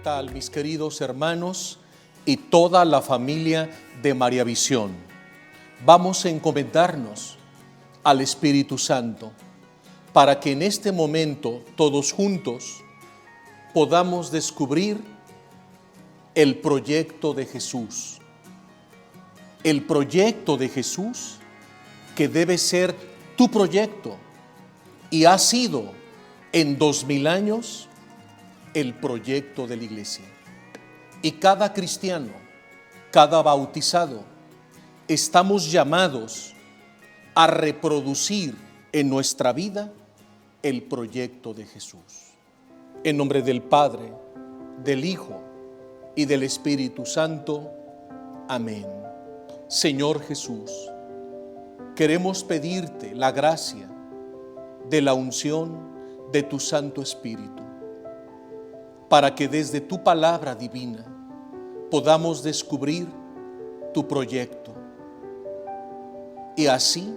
tal, mis queridos hermanos y toda la familia de María Visión? Vamos a encomendarnos al Espíritu Santo para que en este momento todos juntos podamos descubrir el proyecto de Jesús. El proyecto de Jesús que debe ser tu proyecto y ha sido en 2000 años el proyecto de la iglesia. Y cada cristiano, cada bautizado, estamos llamados a reproducir en nuestra vida el proyecto de Jesús. En nombre del Padre, del Hijo y del Espíritu Santo. Amén. Señor Jesús, queremos pedirte la gracia de la unción de tu Santo Espíritu, para que desde tu palabra divina podamos descubrir tu proyecto y así,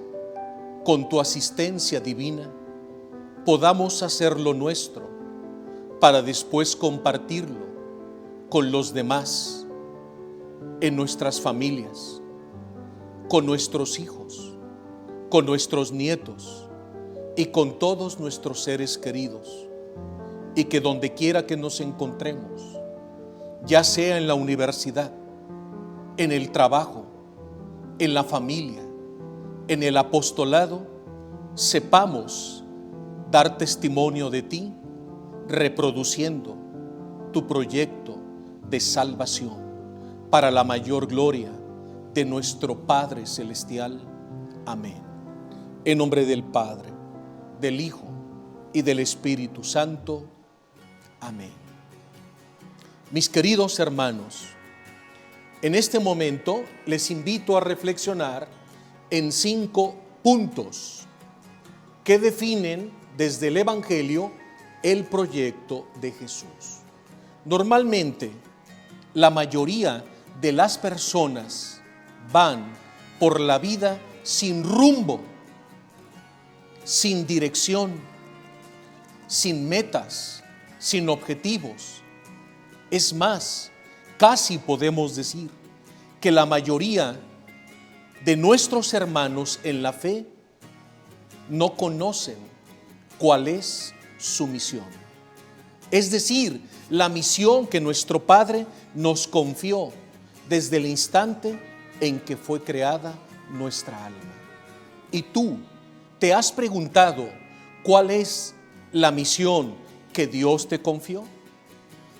con tu asistencia divina, podamos hacerlo nuestro para después compartirlo con los demás, en nuestras familias, con nuestros hijos, con nuestros nietos y con todos nuestros seres queridos. Y que donde quiera que nos encontremos, ya sea en la universidad, en el trabajo, en la familia, en el apostolado, sepamos dar testimonio de ti, reproduciendo tu proyecto de salvación para la mayor gloria de nuestro Padre Celestial. Amén. En nombre del Padre, del Hijo y del Espíritu Santo. Amén. Mis queridos hermanos, en este momento les invito a reflexionar en 5 puntos que definen desde el Evangelio el proyecto de Jesús. Normalmente, la mayoría de las personas van por la vida sin rumbo, sin dirección, sin metas, sin objetivos. Es más, casi podemos decir que la mayoría de nuestros hermanos en la fe no conocen cuál es su misión. Es decir, la misión que nuestro Padre nos confió desde el instante en que fue creada nuestra alma. ¿Y tú te has preguntado cuál es la misión que Dios te confió?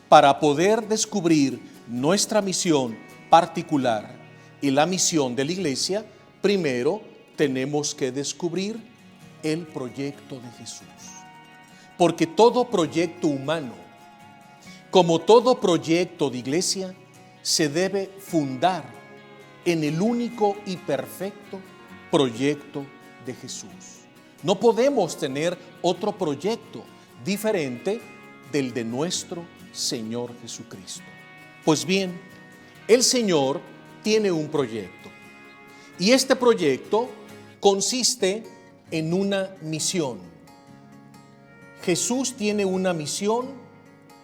Para poder descubrir nuestra misión particular y la misión de la iglesia, primero tenemos que descubrir el proyecto de Jesús. Porque todo proyecto humano, como todo proyecto de iglesia, se debe fundar en el único y perfecto proyecto de Jesús. No podemos tener otro proyecto diferente del de nuestro Señor Jesucristo. Pues bien, el Señor tiene un proyecto y este proyecto consiste en una misión. Jesús tiene una misión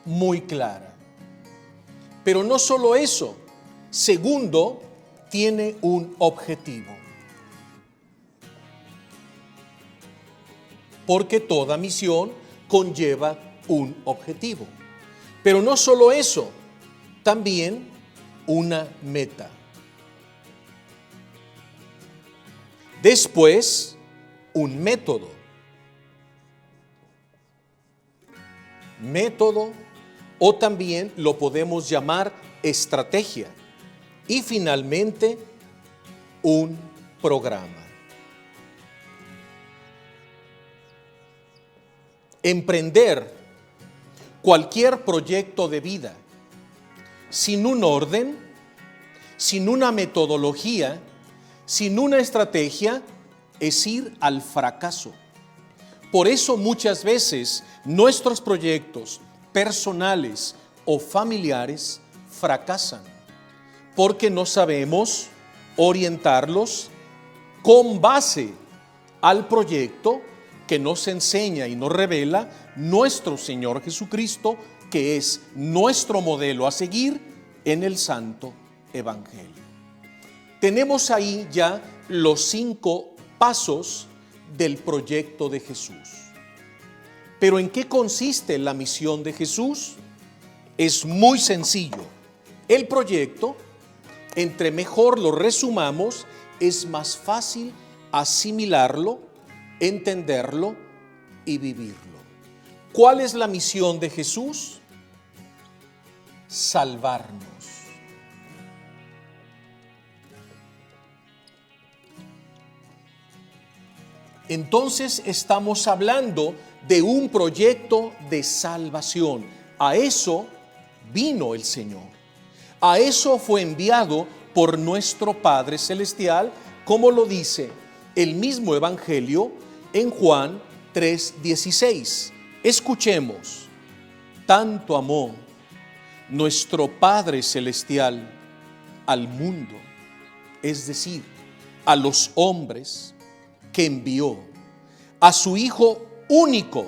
muy clara. Pero no solo eso, segundo, tiene un objetivo. Porque toda misión conlleva un objetivo. Pero no solo eso, también una meta. Después, un método. Método, o también lo podemos llamar estrategia. Y finalmente, un programa. Emprender cualquier proyecto de vida sin un orden, sin una metodología, sin una estrategia, es ir al fracaso. Por eso muchas veces nuestros proyectos personales o familiares fracasan, porque no sabemos orientarlos con base al proyecto que nos enseña y nos revela nuestro Señor Jesucristo que es nuestro modelo a seguir en el Santo Evangelio. Tenemos ahí ya los 5 pasos del proyecto de Jesús. Pero ¿en qué consiste la misión de Jesús? Es muy sencillo. El proyecto, entre mejor lo resumamos, es más fácil asimilarlo, entenderlo y vivirlo. ¿Cuál es la misión de Jesús? Salvarnos. Entonces estamos hablando de un proyecto de salvación. A eso vino el Señor. A eso fue enviado por nuestro Padre Celestial, como lo dice el mismo Evangelio en Juan 3:16. Escuchemos: tanto amó nuestro Padre Celestial al mundo, es decir, a los hombres, que envió a su Hijo único,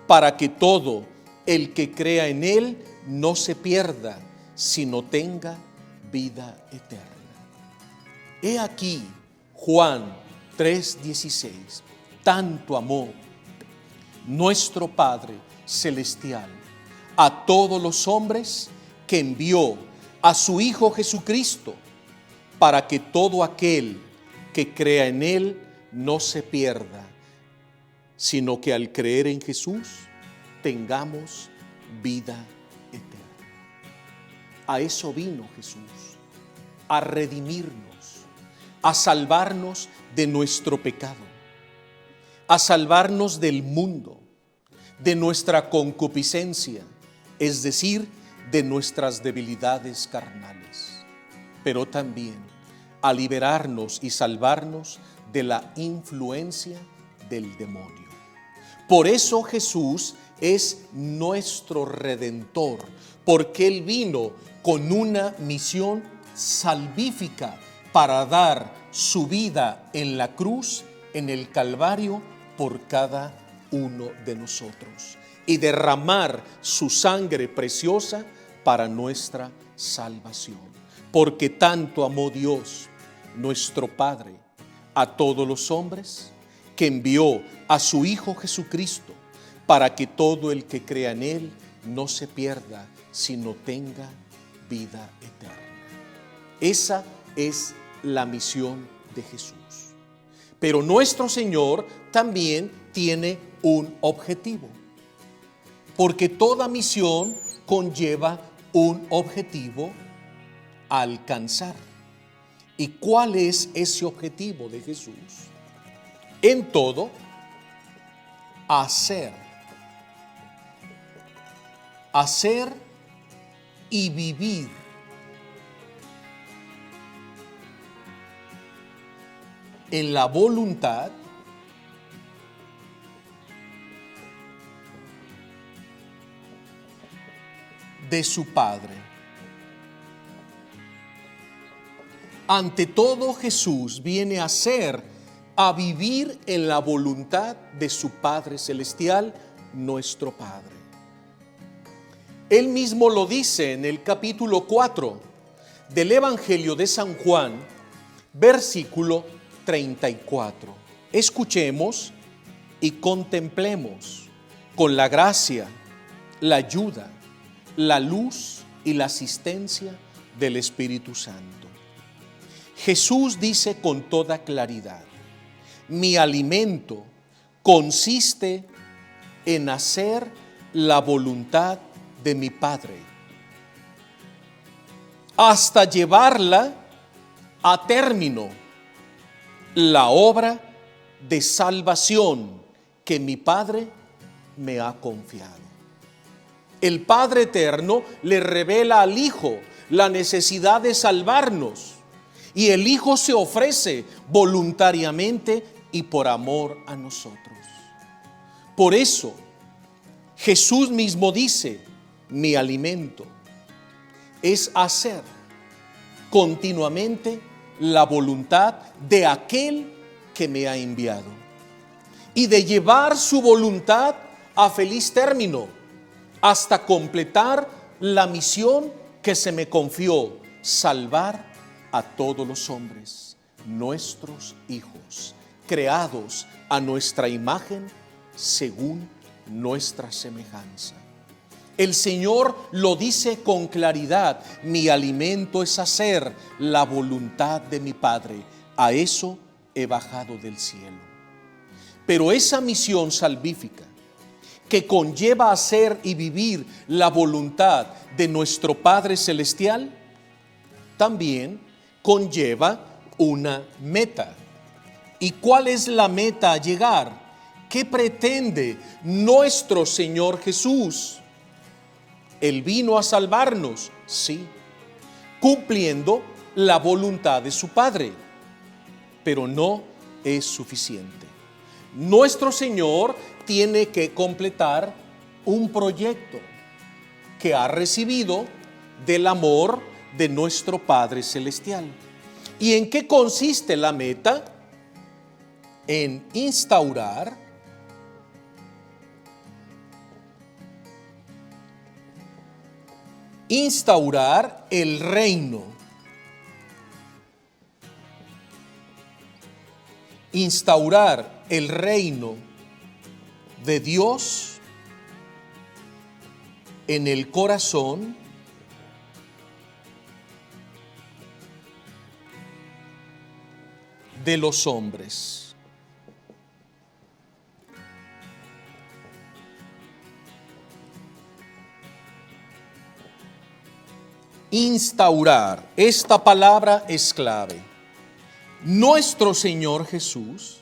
para que todo el que crea en Él no se pierda, sino tenga vida eterna. He aquí Juan 3:16. Tanto amó nuestro Padre Celestial a todos los hombres, que envió a su Hijo Jesucristo, para que todo aquel que crea en Él no se pierda, sino que al creer en Jesús tengamos vida eterna. A eso vino Jesús, a redimirnos, a salvarnos de nuestro pecado, a salvarnos del mundo, de nuestra concupiscencia, es decir, de nuestras debilidades carnales, pero también a liberarnos y salvarnos de la influencia del demonio. Por eso Jesús es nuestro Redentor, porque Él vino con una misión salvífica para dar su vida en la cruz, en el Calvario, por cada uno de nosotros, y derramar su sangre preciosa para nuestra salvación. Porque tanto amó Dios, nuestro Padre, a todos los hombres, que envió a su Hijo Jesucristo, para que todo el que crea en Él no se pierda, sino tenga vida eterna. Esa es la misión de Jesús. Pero nuestro Señor también tiene un objetivo, porque toda misión conlleva un objetivo a alcanzar. ¿Y cuál es ese objetivo de Jesús? En todo, hacer y vivir en la voluntad de su Padre. Ante todo, Jesús viene a vivir en la voluntad de su Padre Celestial, nuestro Padre. Él mismo lo dice en el capítulo 4 del Evangelio de San Juan, versículo 34. Escuchemos y contemplemos con la gracia, la ayuda, la luz y la asistencia del Espíritu Santo. Jesús dice con toda claridad: mi alimento consiste en hacer la voluntad de mi Padre, hasta llevarla a término, la obra de salvación que mi Padre me ha confiado. El Padre Eterno le revela al Hijo la necesidad de salvarnos, y el Hijo se ofrece voluntariamente y por amor a nosotros. Por eso Jesús mismo dice: mi alimento es hacer continuamente la voluntad de aquel que me ha enviado, y de llevar su voluntad a feliz término, hasta completar la misión que se me confió: salvar a todos los hombres, nuestros hijos, creados a nuestra imagen según nuestra semejanza. El Señor lo dice con claridad: mi alimento es hacer la voluntad de mi Padre, a eso he bajado del cielo. Pero esa misión salvífica, que conlleva hacer y vivir la voluntad de nuestro Padre Celestial, también conlleva una meta. ¿Y cuál es la meta a llegar? ¿Qué pretende nuestro Señor Jesús? Él vino a salvarnos, sí, cumpliendo la voluntad de su Padre, pero no es suficiente. Nuestro Señor tiene que completar un proyecto que ha recibido del amor de nuestro Padre Celestial. ¿Y en qué consiste la meta? En instaurar el reino. Instaurar el reino de Dios en el corazón de los hombres. Instaurar, esta palabra es clave. Nuestro Señor Jesús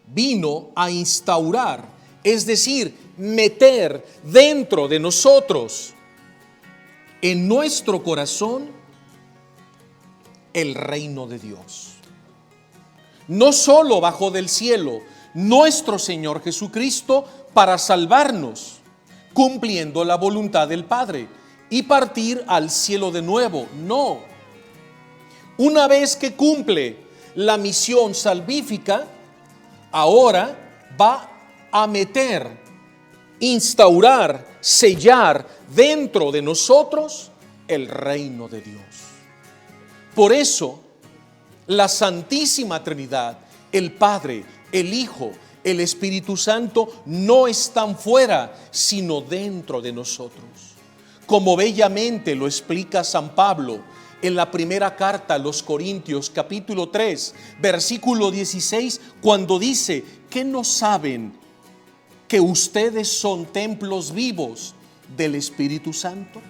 vino a instaurar, es decir, meter dentro de nosotros, en nuestro corazón, el reino de Dios. No solo bajó del cielo nuestro Señor Jesucristo para salvarnos, cumpliendo la voluntad del Padre y partir al cielo de nuevo. No. Una vez que cumple la misión salvífica, ahora va a meter, instaurar, sellar dentro de nosotros el reino de Dios. Por eso, la Santísima Trinidad, el Padre, el Hijo, el Espíritu Santo, no están fuera, sino dentro de nosotros. Como bellamente lo explica San Pablo en la primera carta a los Corintios, capítulo 3, versículo 16, cuando dice: ¿qué no saben que ustedes son templos vivos del Espíritu Santo?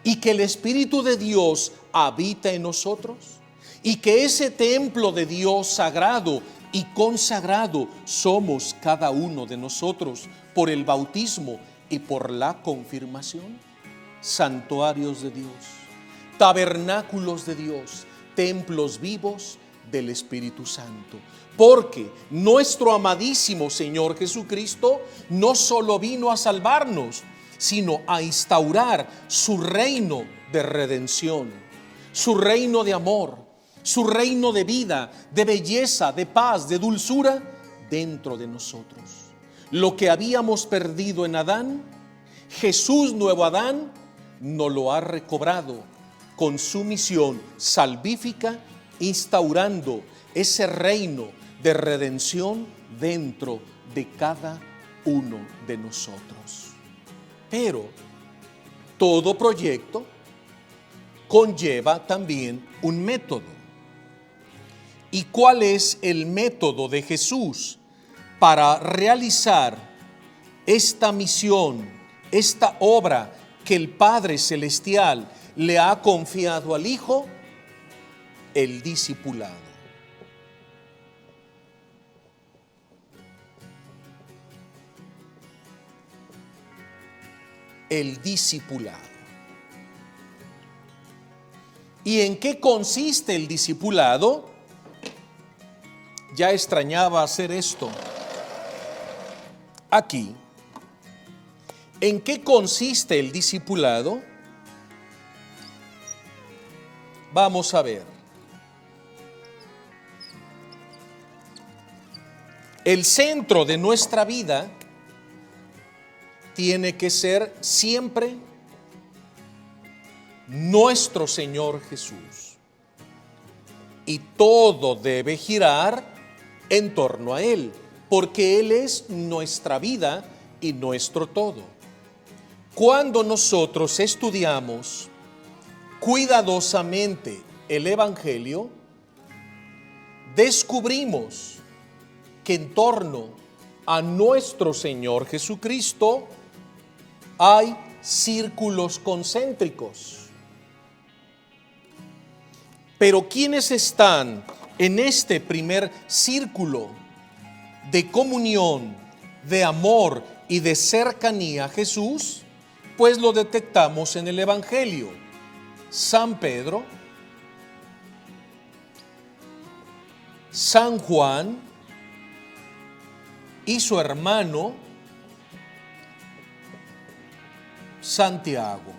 Y que el Espíritu de Dios habita en nosotros, y que ese templo de Dios sagrado y consagrado somos cada uno de nosotros por el bautismo y por la confirmación. Santuarios de Dios, tabernáculos de Dios, templos vivos del Espíritu Santo. Porque nuestro amadísimo Señor Jesucristo no solo vino a salvarnos, sino a instaurar su reino de redención, su reino de amor, su reino de vida, de belleza, de paz, de dulzura dentro de nosotros. Lo que habíamos perdido en Adán, Jesús, nuevo Adán, nos lo ha recobrado con su misión salvífica, instaurando ese reino de redención dentro de cada uno de nosotros. Pero todo proyecto conlleva también un método. ¿Y cuál es el método de Jesús para realizar esta misión, esta obra que el Padre Celestial le ha confiado al Hijo? El discipulado. El discipulado. ¿Y en qué consiste el discipulado? Ya extrañaba hacer esto. Aquí. ¿En qué consiste el discipulado? Vamos a ver. El centro de nuestra vida tiene que ser siempre nuestro Señor Jesús. Y todo debe girar en torno a Él, porque Él es nuestra vida y nuestro todo. Cuando nosotros estudiamos cuidadosamente el Evangelio, descubrimos que en torno a nuestro Señor Jesucristo hay círculos concéntricos. Pero ¿quiénes están en este primer círculo de comunión, de amor y de cercanía a Jesús? Pues lo detectamos en el Evangelio. San Pedro, San Juan y su hermano Santiago.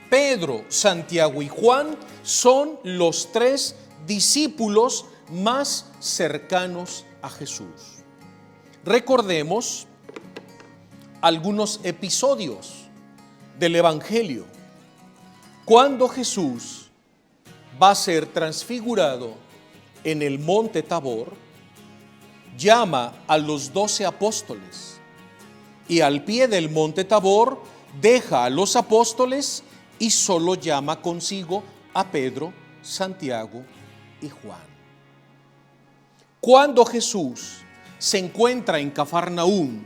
Pedro, Santiago y Juan son los tres discípulos más cercanos a Jesús. Recordemos algunos episodios del Evangelio. Cuando Jesús va a ser transfigurado en el monte Tabor, llama a los 12 apóstoles y al pie del monte Tabor deja a los apóstoles y solo llama consigo a Pedro, Santiago y Juan. Cuando Jesús se encuentra en Cafarnaúm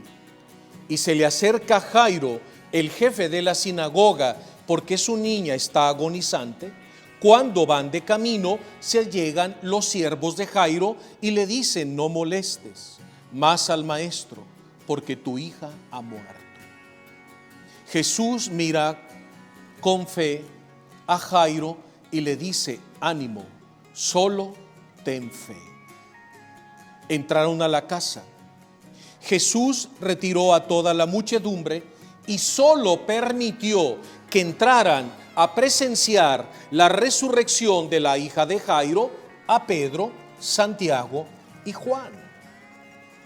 y se le acerca a Jairo, el jefe de la sinagoga, porque su niña está agonizante, cuando van de camino se llegan los siervos de Jairo y le dicen: no molestes más al maestro, porque tu hija ha muerto. Jesús mira con fe a Jairo y le dice: ánimo, solo ten fe. Entraron a la casa. Jesús retiró a toda la muchedumbre y solo permitió que entraran a presenciar la resurrección de la hija de Jairo a Pedro, Santiago y Juan.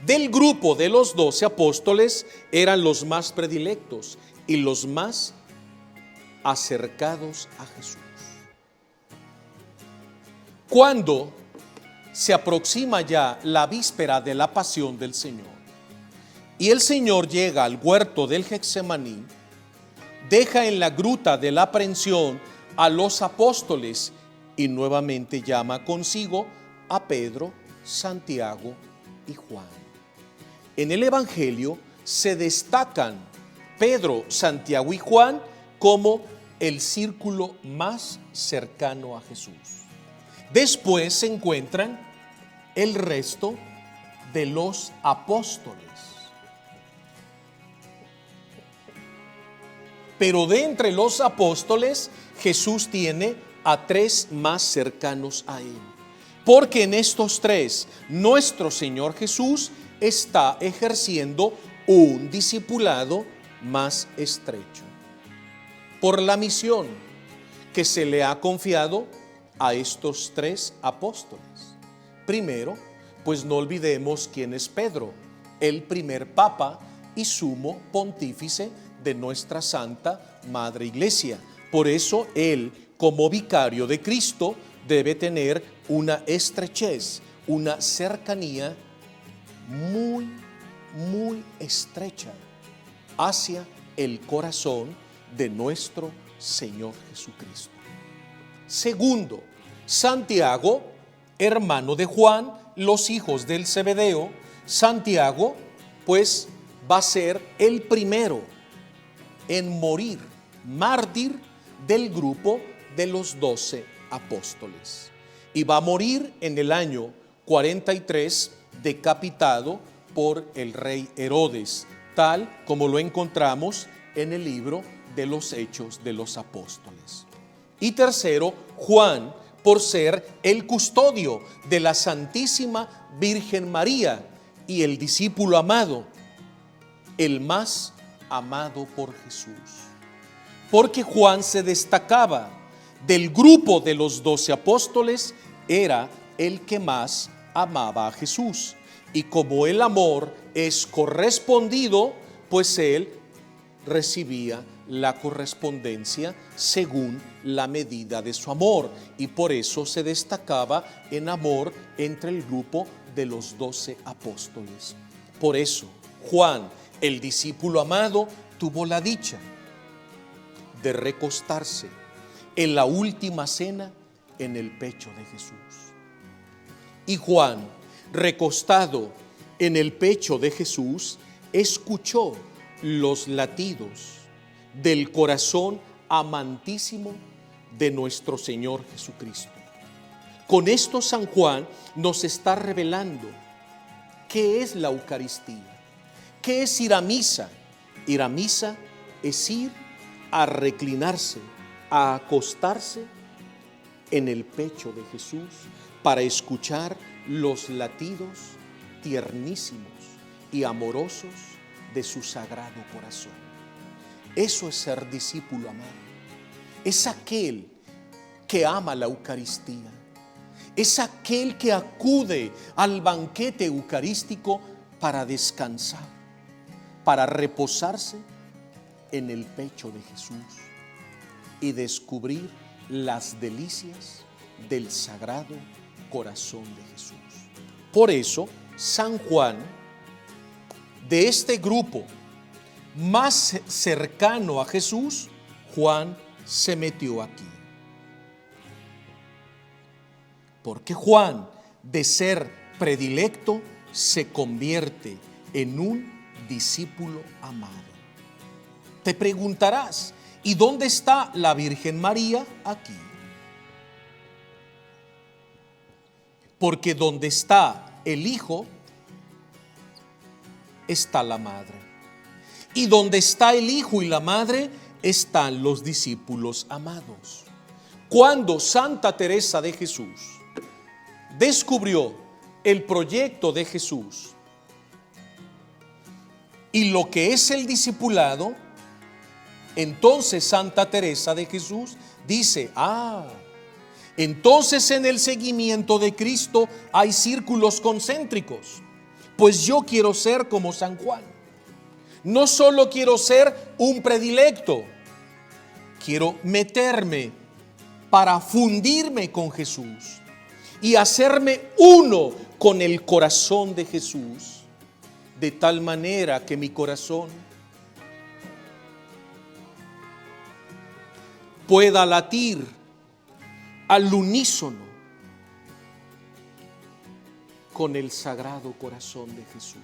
Del grupo de los 12 apóstoles eran los más predilectos y los más acercados a Jesús. Cuando se aproxima ya la víspera de la pasión del Señor y el Señor llega al huerto del Getsemaní, deja en la gruta de la aprehensión a los apóstoles y nuevamente llama consigo a Pedro, Santiago y Juan. En el Evangelio se destacan Pedro, Santiago y Juan como el círculo más cercano a Jesús. Después se encuentran el resto de los apóstoles. Pero de entre los apóstoles, Jesús tiene a tres más cercanos a Él. Porque en estos tres, nuestro Señor Jesús está ejerciendo un discipulado más estrecho. Por la misión que se le ha confiado a estos tres apóstoles. Primero, pues no olvidemos quién es Pedro, el primer papa y sumo pontífice de nuestra Santa Madre Iglesia. Por eso él, como vicario de Cristo, debe tener una estrechez, una cercanía muy estrecha hacia el corazón de nuestro Señor Jesucristo. Segundo, Santiago, hermano de Juan, los hijos del Zebedeo. Santiago, pues, va a ser el primero en morir, mártir del grupo de los 12 apóstoles. Y va a morir en el año 43, decapitado por el rey Herodes, tal como lo encontramos en el libro de los Hechos de los Apóstoles. Y tercero, Juan, por ser el custodio de la Santísima Virgen María y el discípulo amado, el más amado por Jesús. Porque Juan se destacaba del grupo de los 12 apóstoles, era el que más amaba a Jesús. Y como el amor es correspondido, pues él recibía la correspondencia según la medida de su amor, y por eso se destacaba en amor entre el grupo de los 12 apóstoles. Por eso Juan, el discípulo amado, tuvo la dicha de recostarse en la última cena en el pecho de Jesús. Y Juan, recostado en el pecho de Jesús, escuchó los latidos del corazón amantísimo de nuestro Señor Jesucristo. Con esto San Juan nos está revelando qué es la Eucaristía, qué es ir a misa. Ir a misa es ir a reclinarse, a acostarse en el pecho de Jesús para escuchar los latidos tiernísimos y amorosos de su sagrado corazón. Eso es ser discípulo amado. Es aquel que ama la Eucaristía. Es aquel que acude al banquete eucarístico para descansar, para reposarse en el pecho de Jesús y descubrir las delicias del sagrado corazón de Jesús. Por eso, San Juan, de este grupo más cercano a Jesús, Juan se metió aquí. Porque Juan, de ser predilecto, se convierte en un discípulo amado. Te preguntarás, ¿y dónde está la Virgen María? Aquí. Porque donde está el Hijo, está la Madre. Y donde está el Hijo y la Madre, están los discípulos amados. Cuando Santa Teresa de Jesús descubrió el proyecto de Jesús y lo que es el discipulado, entonces Santa Teresa de Jesús dice, entonces en el seguimiento de Cristo hay círculos concéntricos, pues yo quiero ser como San Juan. No solo quiero ser un predilecto, quiero meterme para fundirme con Jesús y hacerme uno con el corazón de Jesús, de tal manera que mi corazón pueda latir al unísono con el sagrado corazón de Jesús.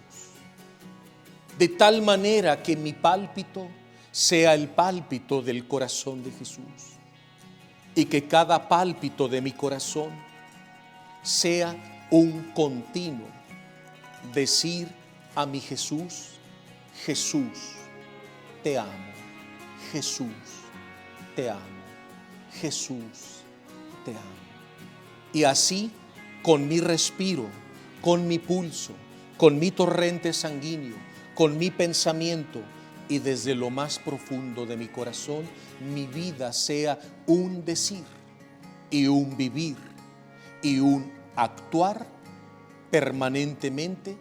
De tal manera que mi pálpito sea el pálpito del corazón de Jesús y que cada pálpito de mi corazón sea un continuo decir a mi Jesús, Jesús, te amo, Jesús, te amo, Jesús, te amo. Y así, con mi respiro, con mi pulso, con mi torrente sanguíneo, con mi pensamiento y desde lo más profundo de mi corazón, mi vida sea un decir y un vivir y un actuar permanentemente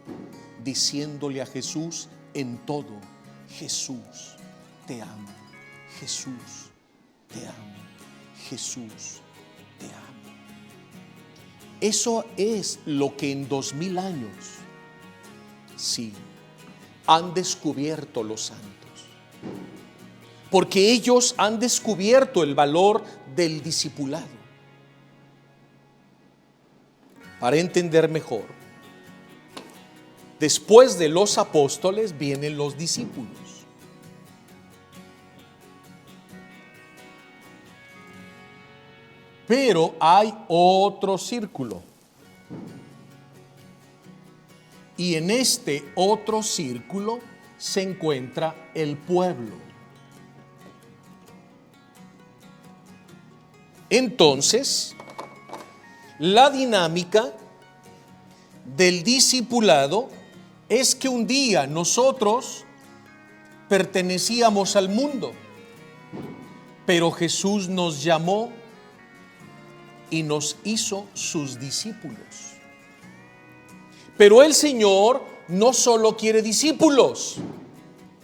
diciéndole a Jesús en todo, Jesús, te amo, Jesús, te amo, Jesús, te amo. Eso es lo que en 2000 años, sí, han descubierto los santos, porque ellos han descubierto el valor del discipulado. Para entender mejor, después de los apóstoles vienen los discípulos. Pero hay otro círculo. Y en este otro círculo se encuentra el pueblo. Entonces, la dinámica del discipulado es que un día nosotros pertenecíamos al mundo, pero Jesús nos llamó y nos hizo sus discípulos. Pero el Señor no solo quiere discípulos,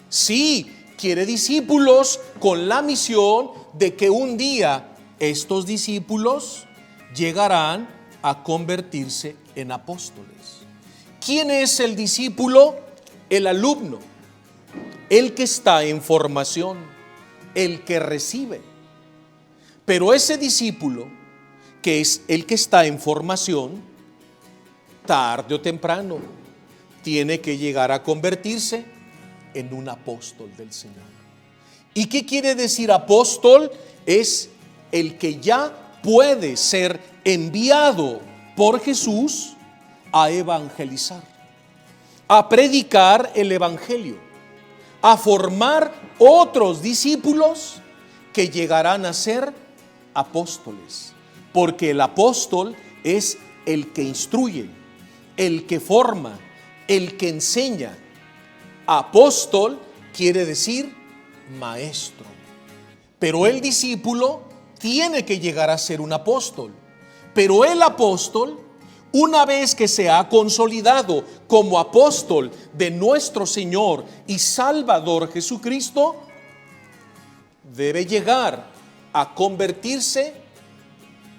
sí, quiere discípulos con la misión de que un día estos discípulos llegarán a convertirse en apóstoles. ¿Quién es el discípulo? El alumno, el que está en formación, el que recibe. Pero ese discípulo, que es el que está en formación, tarde o temprano tiene que llegar a convertirse en un apóstol del Señor. ¿Y qué quiere decir apóstol? Es el que ya puede ser enviado por Jesús a evangelizar, a predicar el evangelio, a formar otros discípulos que llegarán a ser apóstoles, porque el apóstol es el que instruye, el que forma, el que enseña. Apóstol quiere decir maestro, pero el discípulo tiene que llegar a ser un apóstol. Pero el apóstol, una vez que se ha consolidado como apóstol de nuestro Señor y Salvador Jesucristo, debe llegar a convertirse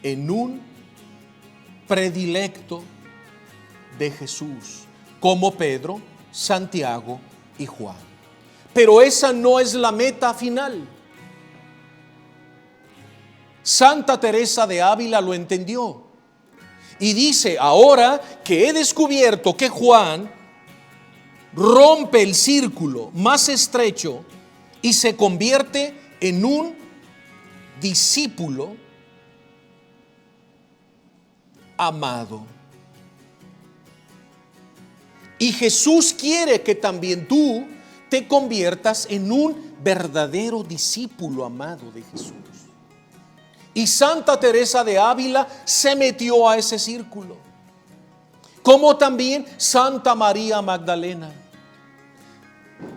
en un predilecto de Jesús, como Pedro, Santiago y Juan. Pero esa no es la meta final. Santa Teresa de Ávila lo entendió y dice: ahora que he descubierto que Juan rompe el círculo más estrecho y se convierte en un discípulo amado, y Jesús quiere que también tú te conviertas en un verdadero discípulo amado de Jesús. Y Santa Teresa de Ávila se metió a ese círculo, como también Santa María Magdalena.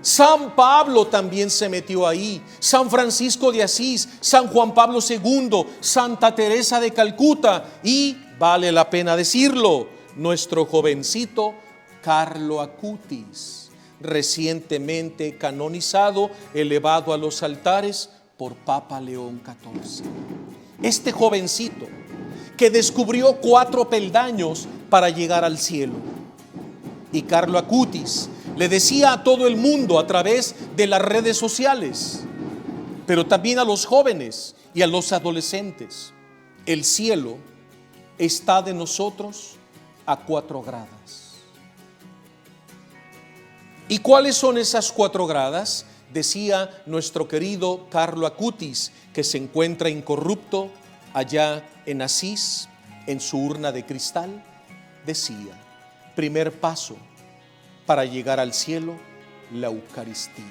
San Pablo también se metió ahí, San Francisco de Asís, San Juan Pablo II, Santa Teresa de Calcuta y, vale la pena decirlo, nuestro jovencito Carlo Acutis, recientemente canonizado, elevado a los altares por Papa León XIV. Este jovencito que descubrió 4 peldaños para llegar al cielo. Y Carlo Acutis le decía a todo el mundo a través de las redes sociales, pero también a los jóvenes y a los adolescentes: el cielo está de nosotros a 4 gradas. ¿Y cuáles son esas 4 gradas? Decía nuestro querido Carlo Acutis, que se encuentra incorrupto allá en Asís, en su urna de cristal. Decía: primer paso para llegar al cielo, la Eucaristía.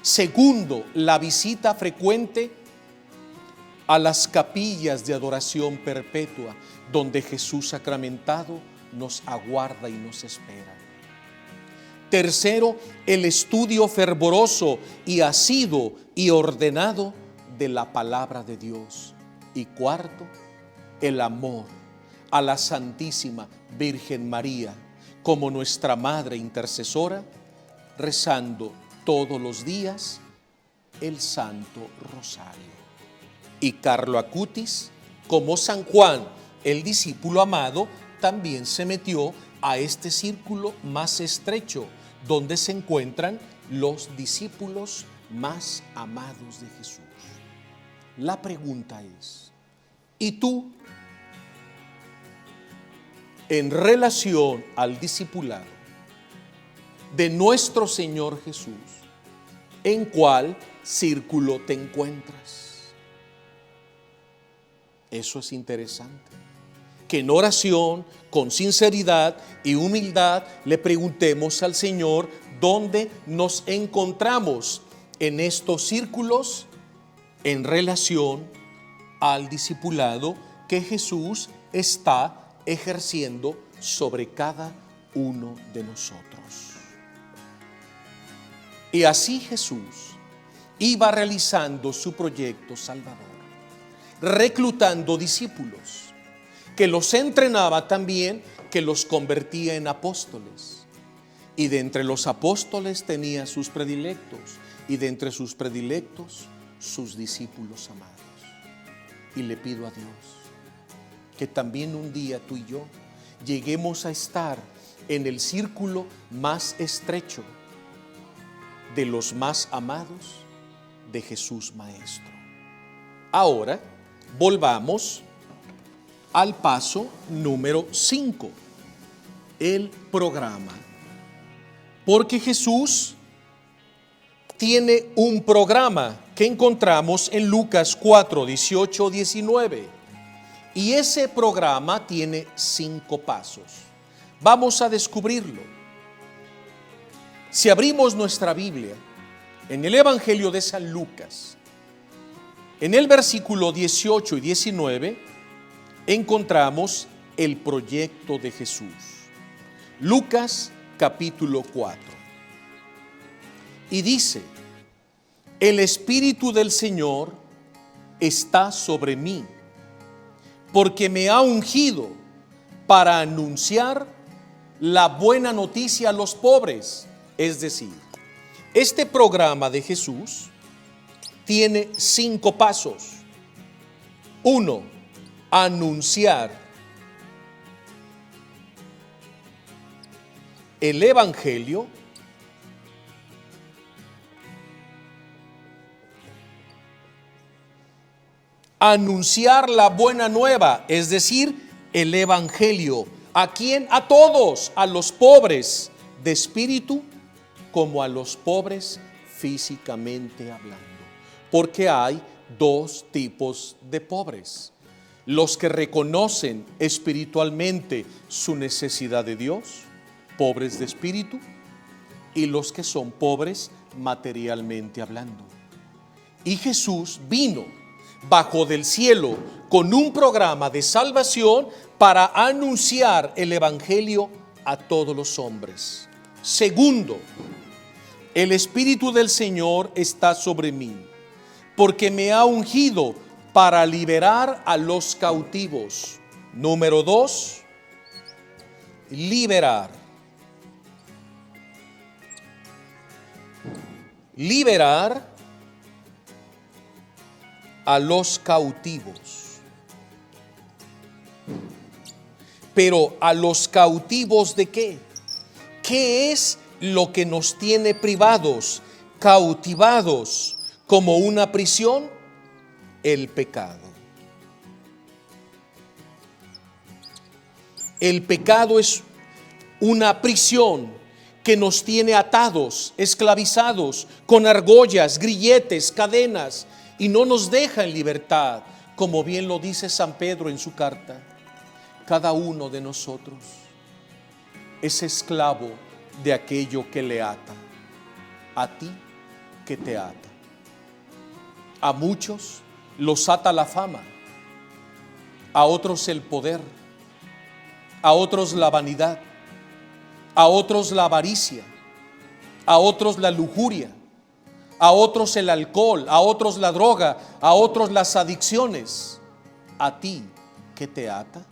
Segundo, la visita frecuente a las capillas de adoración perpetua, donde Jesús sacramentado nos aguarda y nos espera. Tercero, el estudio fervoroso y asiduo y ordenado de la palabra de Dios. Y cuarto, el amor a la Santísima Virgen María como nuestra Madre Intercesora, rezando todos los días el Santo Rosario. Y Carlo Acutis, como San Juan, el discípulo amado, también se metió a este círculo más estrecho, donde se encuentran los discípulos más amados de Jesús. La pregunta es: ¿y tú, en relación al discipulado de nuestro Señor Jesús, en cuál círculo te encuentras? Eso es interesante. Que en oración, con sinceridad y humildad, le preguntemos al Señor dónde nos encontramos en estos círculos en relación al discipulado que Jesús está ejerciendo sobre cada uno de nosotros. Y así Jesús iba realizando su proyecto salvador, reclutando discípulos, que los entrenaba también, que los convertía en apóstoles. Y de entre los apóstoles tenía sus predilectos, y de entre sus predilectos, sus discípulos amados. Y le pido a Dios que también un día tú y yo lleguemos a estar en el círculo más estrecho de los más amados de Jesús Maestro. Ahora volvamos al paso número 5, el programa. Porque Jesús tiene un programa que encontramos en Lucas 4, 18, 19. Y ese programa tiene 5 pasos. Vamos a descubrirlo. Si abrimos nuestra Biblia en el Evangelio de San Lucas, en el versículo 18 y 19, encontramos el proyecto de Jesús. Lucas capítulo 4. Y dice: el Espíritu del Señor está sobre mí, porque me ha ungido para anunciar la buena noticia a los pobres. Es decir, este programa de Jesús tiene 5 pasos. 1, anunciar el Evangelio. Anunciar la buena nueva, es decir, el Evangelio. ¿A quién? A todos, a los pobres de espíritu como a los pobres físicamente hablando. Porque hay 2 tipos de pobres: los que reconocen espiritualmente su necesidad de Dios, pobres de espíritu, y los que son pobres materialmente hablando. Y Jesús vino bajo del cielo con un programa de salvación para anunciar el Evangelio a todos los hombres. Segundo, el Espíritu del Señor está sobre mí, porque me ha ungido para liberar a los cautivos. Número 2, liberar. Liberar a los cautivos. Pero ¿a los cautivos de qué? ¿Qué es lo que nos tiene privados, cautivados como una prisión? El pecado. El pecado es una prisión que nos tiene atados, esclavizados, con argollas, grilletes, cadenas, y no nos deja en libertad, como bien lo dice San Pedro en su carta. Cada uno de nosotros es esclavo de aquello que le ata. A ti que te ata. A muchos los ata la fama, a otros el poder, a otros la vanidad, a otros la avaricia, a otros la lujuria, a otros el alcohol, a otros la droga, a otros las adicciones. ¿A ti qué te ata?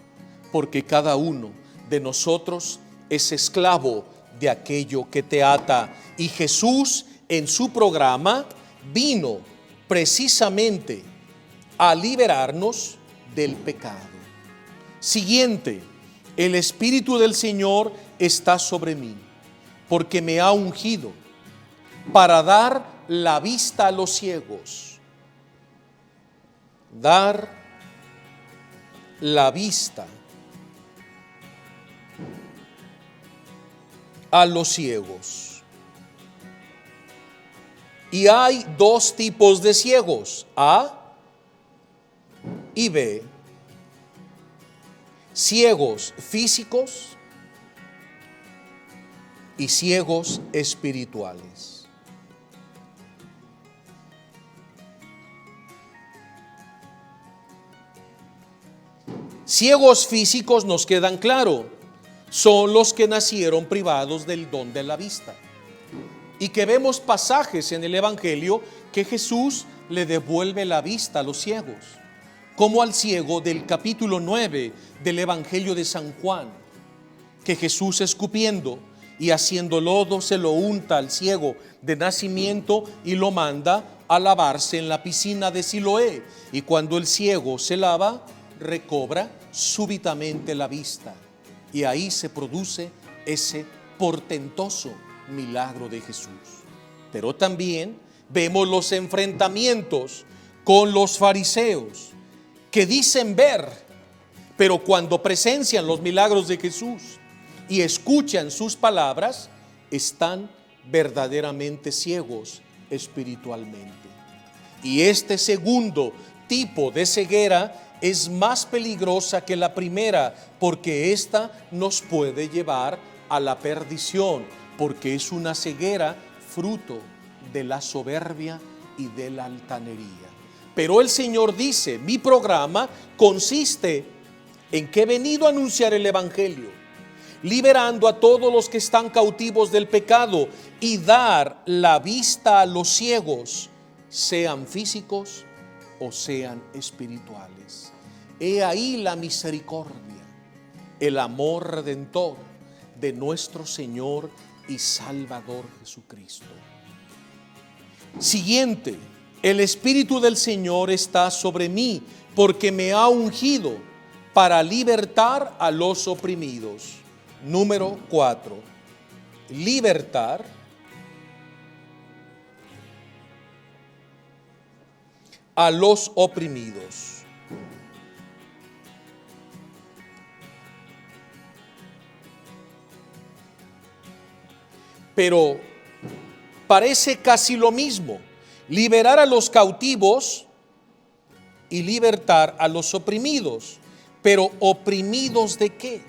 Porque cada uno de nosotros es esclavo de aquello que te ata. Y Jesús en su programa vino precisamente a liberarnos del pecado. Siguiente, el Espíritu del Señor está sobre mí, porque me ha ungido para dar la vista a los ciegos. Dar la vista a los ciegos. Y hay 2 tipos de ciegos, A y B. Ciegos físicos y ciegos espirituales. Ciegos físicos nos quedan claro, son los que nacieron privados del don de la vista. Y que vemos pasajes en el Evangelio que Jesús le devuelve la vista a los ciegos, como al ciego del capítulo 9 del Evangelio de San Juan, que Jesús, escupiendo, y haciendo lodo se lo unta al ciego de nacimiento y lo manda a lavarse en la piscina de Siloé. Y cuando el ciego se lava, recobra súbitamente la vista. Y ahí se produce ese portentoso milagro de Jesús. Pero también vemos los enfrentamientos con los fariseos, que dicen ver, pero cuando presencian los milagros de Jesús y escuchan sus palabras, están verdaderamente ciegos espiritualmente. Y este segundo tipo de ceguera es más peligrosa que la primera, porque esta nos puede llevar a la perdición, porque es una ceguera fruto de la soberbia y de la altanería. Pero el Señor dice, mi programa consiste en que he venido a anunciar el Evangelio, liberando a todos los que están cautivos del pecado y dar la vista a los ciegos, sean físicos o sean espirituales. He ahí la misericordia, el amor redentor de nuestro Señor y Salvador Jesucristo. Siguiente, el Espíritu del Señor está sobre mí, porque me ha ungido para libertar a los oprimidos. Número 4, libertar a los oprimidos. Pero parece casi lo mismo, liberar a los cautivos y libertar a los oprimidos. Pero ¿oprimidos de qué?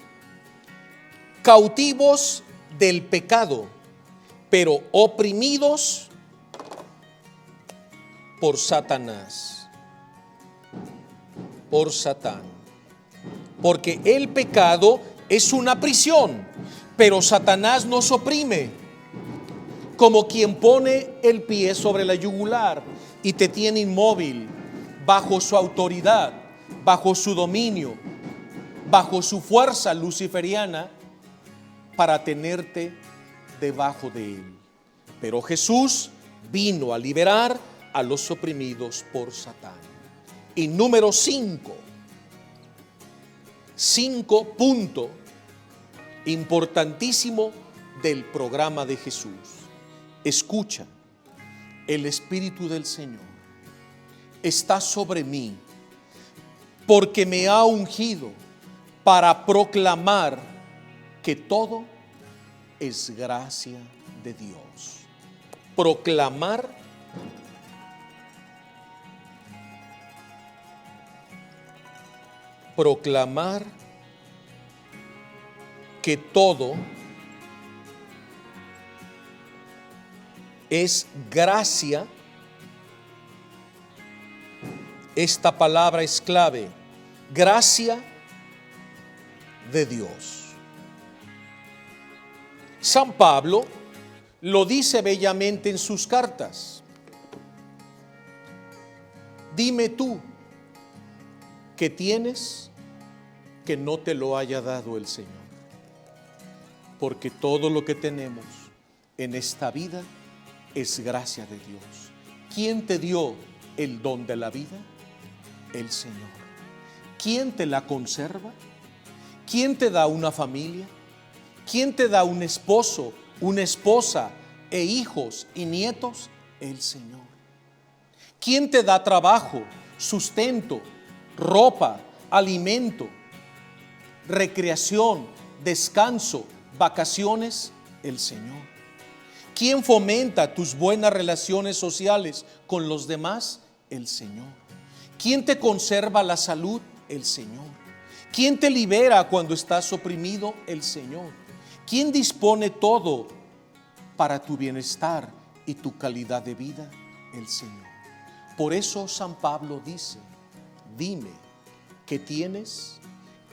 Cautivos del pecado, pero oprimidos por Satanás, por Satán. Porque el pecado es una prisión, pero Satanás nos oprime, como quien pone el pie sobre la yugular y te tiene inmóvil bajo su autoridad, bajo su dominio, bajo su fuerza luciferiana, para tenerte debajo de él. Pero Jesús vino a liberar a los oprimidos por Satán. Y número 5, punto importantísimo del programa de Jesús. Escucha, el Espíritu del Señor está sobre mí, porque me ha ungido para proclamar que todo es gracia de Dios. Proclamar que todo es gracia. Esta palabra es clave, gracia de Dios. San Pablo lo dice bellamente en sus cartas. Dime tú, ¿qué tienes que no te lo haya dado el Señor? Porque todo lo que tenemos en esta vida es gracia de Dios. ¿Quién te dio el don de la vida? El Señor. ¿Quién te la conserva? ¿Quién te da una familia? ¿Quién te da un esposo, una esposa e hijos y nietos? El Señor. ¿Quién te da trabajo, sustento, ropa, alimento, recreación, descanso, vacaciones? El Señor. ¿Quién fomenta tus buenas relaciones sociales con los demás? El Señor. ¿Quién te conserva la salud? El Señor. ¿Quién te libera cuando estás oprimido? El Señor. ¿Quién dispone todo para tu bienestar y tu calidad de vida? El Señor. Por eso San Pablo dice, dime, ¿qué tienes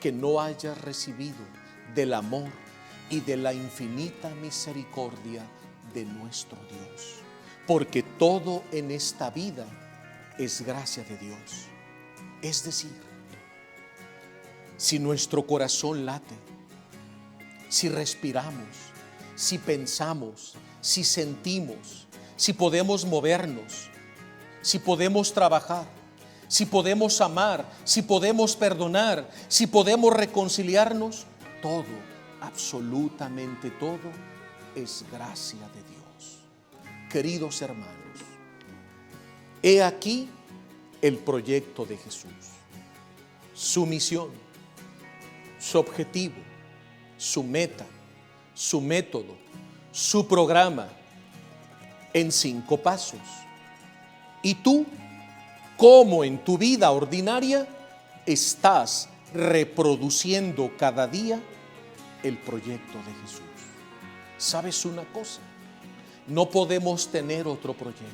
que no hayas recibido del amor y de la infinita misericordia de nuestro Dios? Porque todo en esta vida es gracia de Dios. Es decir, si nuestro corazón late, si respiramos, si pensamos, si sentimos, si podemos movernos, si podemos trabajar, si podemos amar, si podemos perdonar, si podemos reconciliarnos. Todo, absolutamente todo, es gracia de Dios. Queridos hermanos, he aquí el proyecto de Jesús, su misión, su objetivo, su meta, su método, su programa, en 5 pasos. Y tú, ¿cómo en tu vida ordinaria estás reproduciendo cada día el proyecto de Jesús? ¿Sabes una cosa? No podemos tener otro proyecto.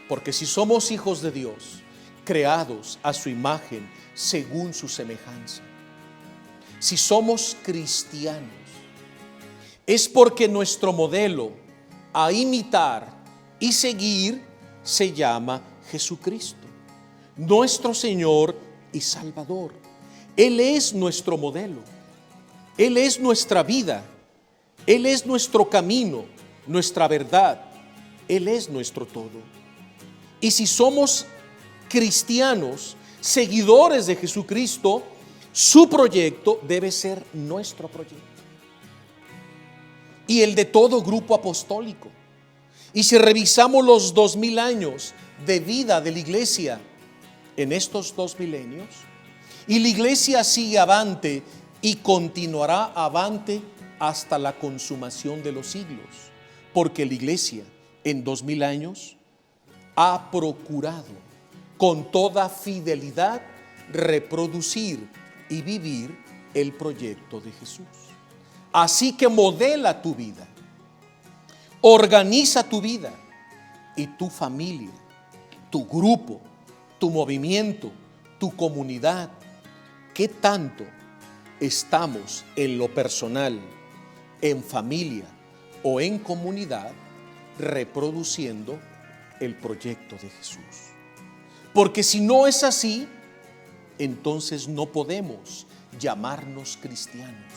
Porque si somos hijos de Dios, creados a su imagen, según su semejanza, si somos cristianos, es porque nuestro modelo a imitar y seguir se llama Jesucristo, nuestro Señor y Salvador. Él es nuestro modelo, Él es nuestra vida, Él es nuestro camino, nuestra verdad, Él es nuestro todo. Y si somos cristianos, seguidores de Jesucristo, su proyecto debe ser nuestro proyecto y el de todo grupo apostólico. Y si revisamos los 2000 años de vida de la iglesia en estos 2 milenios, y la iglesia sigue avante y continuará avante hasta la consumación de los siglos, porque la iglesia en 2000 años ha procurado con toda fidelidad reproducir y vivir el proyecto de Jesús. Así que modela tu vida, organiza tu vida y tu familia, tu grupo, tu movimiento, tu comunidad. ¿Qué tanto estamos en lo personal, en familia o en comunidad reproduciendo el proyecto de Jesús? Porque si no es así, entonces no podemos llamarnos cristianos.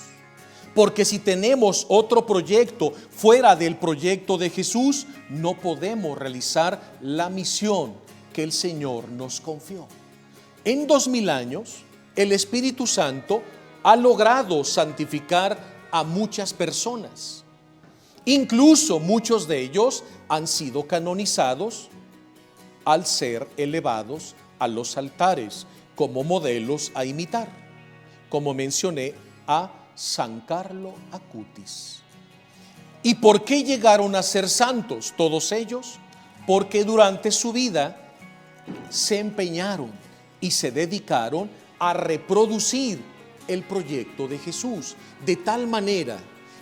Porque si tenemos otro proyecto fuera del proyecto de Jesús, no podemos realizar la misión que el Señor nos confió. En 2000 años, el Espíritu Santo ha logrado santificar a muchas personas. Incluso muchos de ellos han sido canonizados al ser elevados a los altares como modelos a imitar, como mencioné a San Carlo Acutis. ¿Y por qué llegaron a ser santos todos ellos? Porque durante su vida se empeñaron y se dedicaron a reproducir el proyecto de Jesús, de tal manera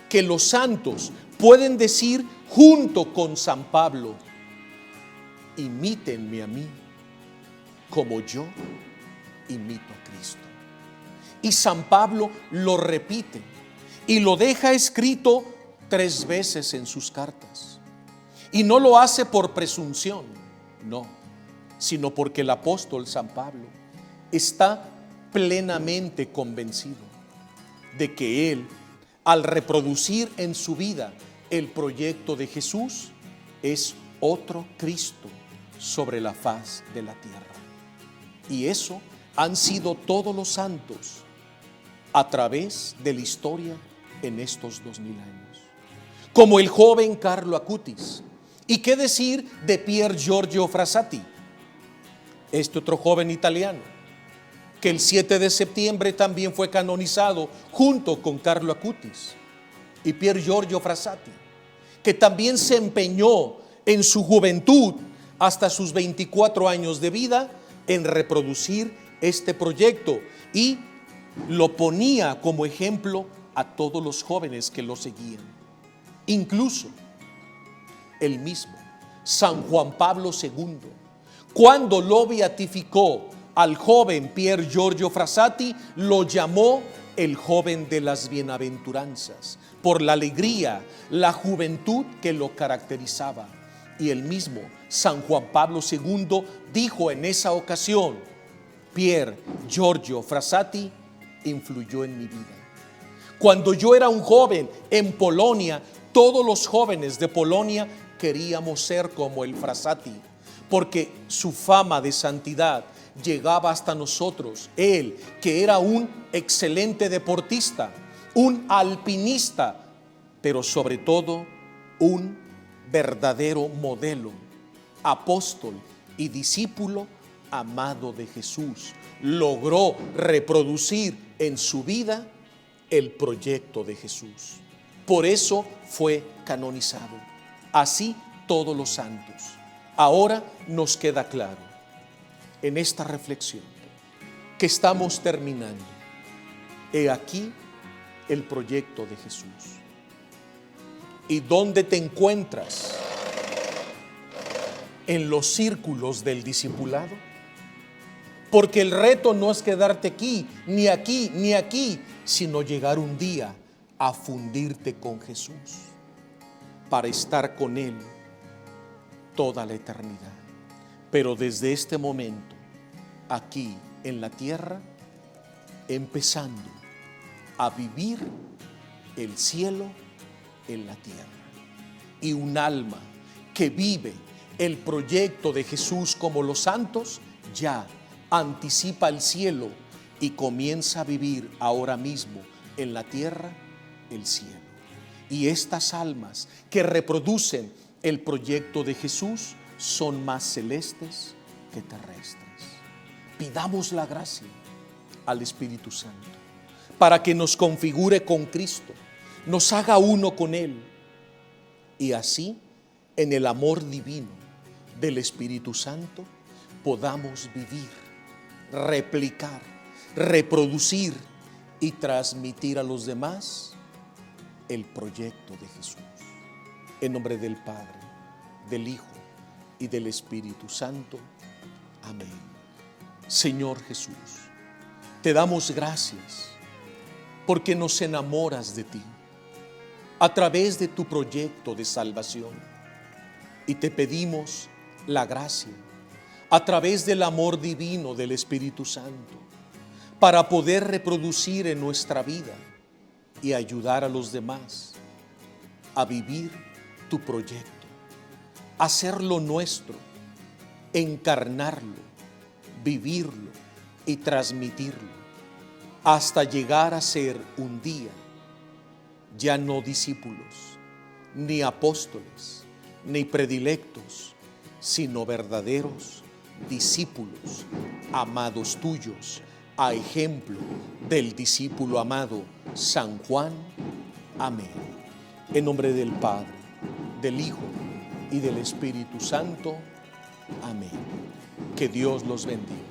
que los santos pueden decir junto con San Pablo: imítenme a mí como yo imito a Cristo. Y San Pablo lo repite y lo deja escrito 3 veces en sus cartas. Y no lo hace por presunción, no, sino porque el apóstol San Pablo está plenamente convencido de que él, al reproducir en su vida el proyecto de Jesús, es otro Cristo sobre la faz de la tierra. Y eso han sido todos los santos a través de la historia en estos 2000 años. Como el joven Carlo Acutis. ¿Y qué decir de Pier Giorgio Frassati? Este otro joven italiano, que el 7 de septiembre también fue canonizado junto con Carlo Acutis. Y Pier Giorgio Frassati, que también se empeñó en su juventud hasta sus 24 años de vida en reproducir este proyecto y lo ponía como ejemplo a todos los jóvenes que lo seguían. Incluso el mismo San Juan Pablo II, cuando lo beatificó al joven Pier Giorgio Frassati, lo llamó el joven de las bienaventuranzas, por la alegría, la juventud que lo caracterizaba. Y el mismo San Juan Pablo II dijo en esa ocasión: Pier Giorgio Frassati influyó en mi vida. Cuando yo era un joven en Polonia, todos los jóvenes de Polonia queríamos ser como el Frassati, porque su fama de santidad llegaba hasta nosotros. Él, que era un excelente deportista, un alpinista, pero sobre todo un verdadero modelo, apóstol y discípulo amado de Jesús, logró reproducir en su vida el proyecto de Jesús. Por eso fue canonizado. Así todos los santos. Ahora nos queda claro en esta reflexión que estamos terminando. He aquí el proyecto de Jesús. ¿Y dónde te encuentras? En los círculos del discipulado. Porque el reto no es quedarte aquí, ni aquí, ni aquí, sino llegar un día a fundirte con Jesús para estar con Él toda la eternidad. Pero desde este momento, aquí en la tierra, empezando a vivir el cielo en la tierra. Y un alma que vive el proyecto de Jesús como los santos, ya anticipa el cielo y comienza a vivir ahora mismo en la tierra el cielo. Y estas almas que reproducen el proyecto de Jesús son más celestes que terrestres. Pidamos la gracia al Espíritu Santo para que nos configure con Cristo, nos haga uno con Él, y así en el amor divino del Espíritu Santo podamos vivir, replicar, reproducir y transmitir a los demás el proyecto de Jesús. En nombre del Padre, del Hijo y del Espíritu Santo. Amén. Señor Jesús, te damos gracias porque nos enamoras de ti a través de tu proyecto de salvación, y te pedimos la gracia a través del amor divino del Espíritu Santo para poder reproducir en nuestra vida y ayudar a los demás a vivir tu proyecto, hacerlo nuestro, encarnarlo, vivirlo y transmitirlo, hasta llegar a ser un día ya no discípulos, ni apóstoles, ni predilectos, sino verdaderos discípulos, amados tuyos, a ejemplo del discípulo amado San Juan. Amén. En nombre del Padre, del Hijo y del Espíritu Santo. Amén. Que Dios los bendiga.